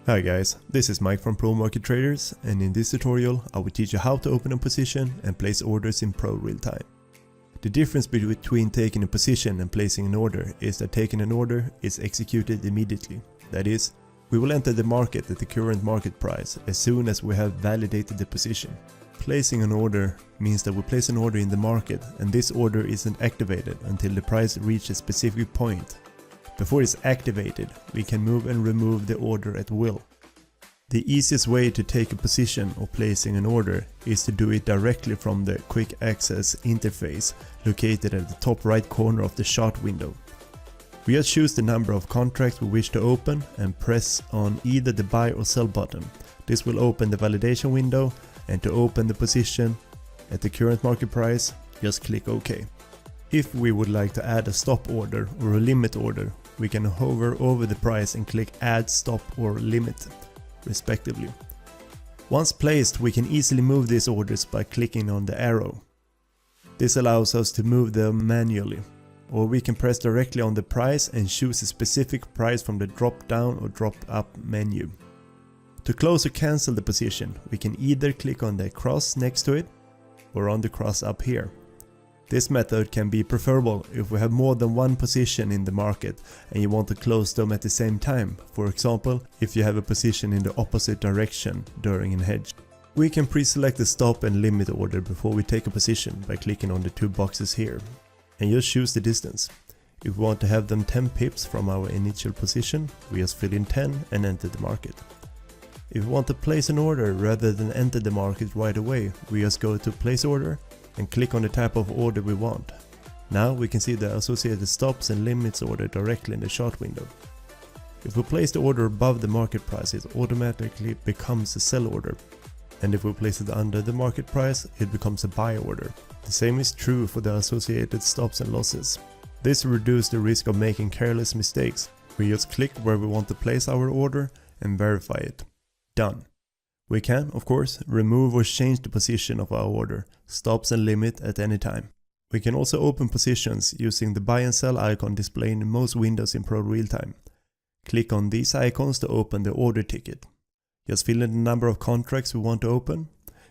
Hi guys, this is Mike from Pro Market Traders, and in this tutorial I will teach you how to open a position and place orders in ProRealTime. The difference between taking a position and placing an order is that taking an order is executed immediately. That is, we will enter the market at the current market price as soon as we have validated the position. Placing an order means that we place an order in the market and this order isn't activated until the price reaches a specific point. Before it's activated, we can move and remove the order at will. The easiest way to take a position or placing an order is to do it directly from the quick access interface located at the top right corner of the chart window. We just choose the number of contracts we wish to open and press on either the buy or sell button. This will open the validation window, and to open the position at the current market price, just click OK. If we would like to add a stop order or a limit order, we can hover over the price and click Add Stop or Limit, respectively. Once placed, we can easily move these orders by clicking on the arrow. This allows us to move them manually, or we can press directly on the price and choose a specific price from the drop down or drop up menu. To close or cancel the position, we can either click on the cross next to it or on the cross up here. This method can be preferable if we have more than one position in the market and you want to close them at the same time. For example, if you have a position in the opposite direction during a hedge. We can pre-select the stop and limit order before we take a position by clicking on the two boxes here and just choose the distance. If we want to have them 10 pips from our initial position, we just fill in 10 and enter the market. If we want to place an order rather than enter the market right away, we just go to place order and click on the type of order we want. Now we can see the associated stops and limits order directly in the chart window. If we place the order above the market price, it automatically becomes a sell order, and if we place it under the market price, it becomes a buy order. The same is true for the associated stops and losses. This reduces the risk of making careless mistakes. We just click where we want to place our order and verify it. Done. We can, of course, remove or change the position of our order, stops and limit at any time. We can also open positions using the buy and sell icon displayed in most windows in ProRealTime. Click on these icons to open the order ticket. Just fill in the number of contracts we want to open,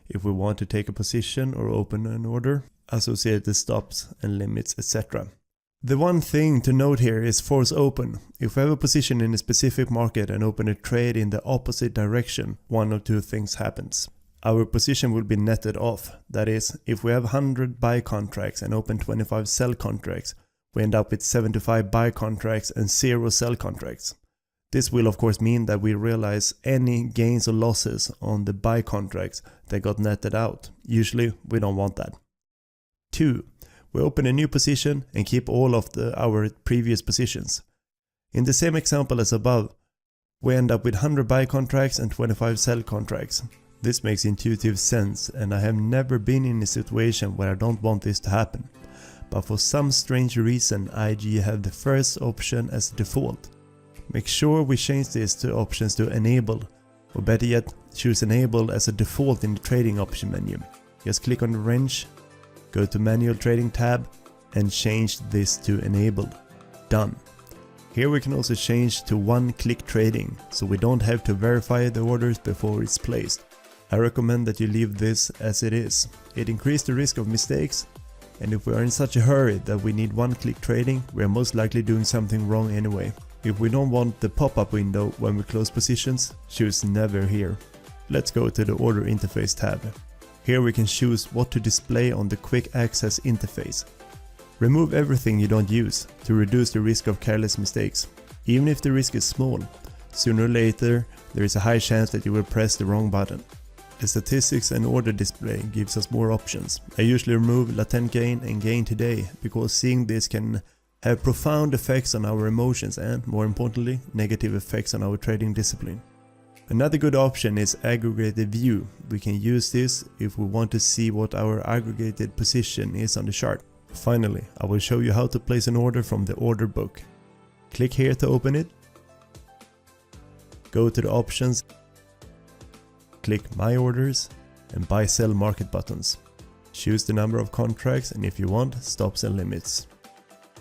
if we want to take a position or open an order, associated stops and limits, etc. The one thing to note here is force open. If we have a position in a specific market and open a trade in the opposite direction, one of two things happens. Our position will be netted off. That is, if we have 100 buy contracts and open 25 sell contracts, we end up with 75 buy contracts and 0 sell contracts. This will of course mean that we realize any gains or losses on the buy contracts that got netted out. Usually we don't want that. 2. We open a new position and keep all of our previous positions. In the same example as above, we end up with 100 buy contracts and 25 sell contracts. This makes intuitive sense, and I have never been in a situation where I don't want this to happen. But for some strange reason, IG have the first option as default. Make sure we change this to options to enable, or better yet, choose enable as a default in the trading option menu. Just click on the wrench, go to manual trading tab and change this to enabled. Done. Here we can also change to one-click trading, so we don't have to verify the orders before it's placed. I recommend that you leave this as it is. It increases the risk of mistakes, and if we are in such a hurry that we need one-click trading, we are most likely doing something wrong anyway. If we don't want the pop-up window when we close positions, choose never here. Let's go to the order interface tab. Here we can choose what to display on the quick access interface. Remove everything you don't use to reduce the risk of careless mistakes. Even if the risk is small, sooner or later there is a high chance that you will press the wrong button. The statistics and order display gives us more options. I usually remove latent gain and gain today because seeing this can have profound effects on our emotions and, more importantly, negative effects on our trading discipline. Another good option is aggregated view. We can use this if we want to see what our aggregated position is on the chart. Finally, I will show you how to place an order from the order book. Click here to open it. Go to the options, click my orders and buy sell market buttons. Choose the number of contracts and if you want, stops and limits.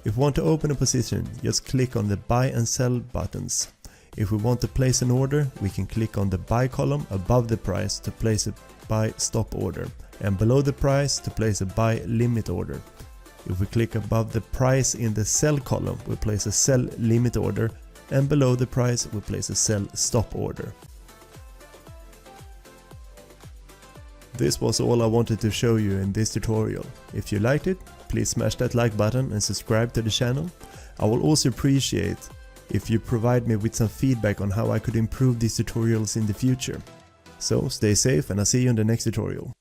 If you want to open a position, just click on the buy and sell buttons. If we want to place an order, we can click on the buy column above the price to place a buy stop order, and below the price to place a buy limit order. If we click above the price in the sell column, we place a sell limit order, and below the price we place a sell stop order. This was all I wanted to show you in this tutorial. If you liked it, please smash that like button and subscribe to the channel. I will also appreciate if you provide me with some feedback on how I could improve these tutorials in the future. So stay safe and I'll see you in the next tutorial.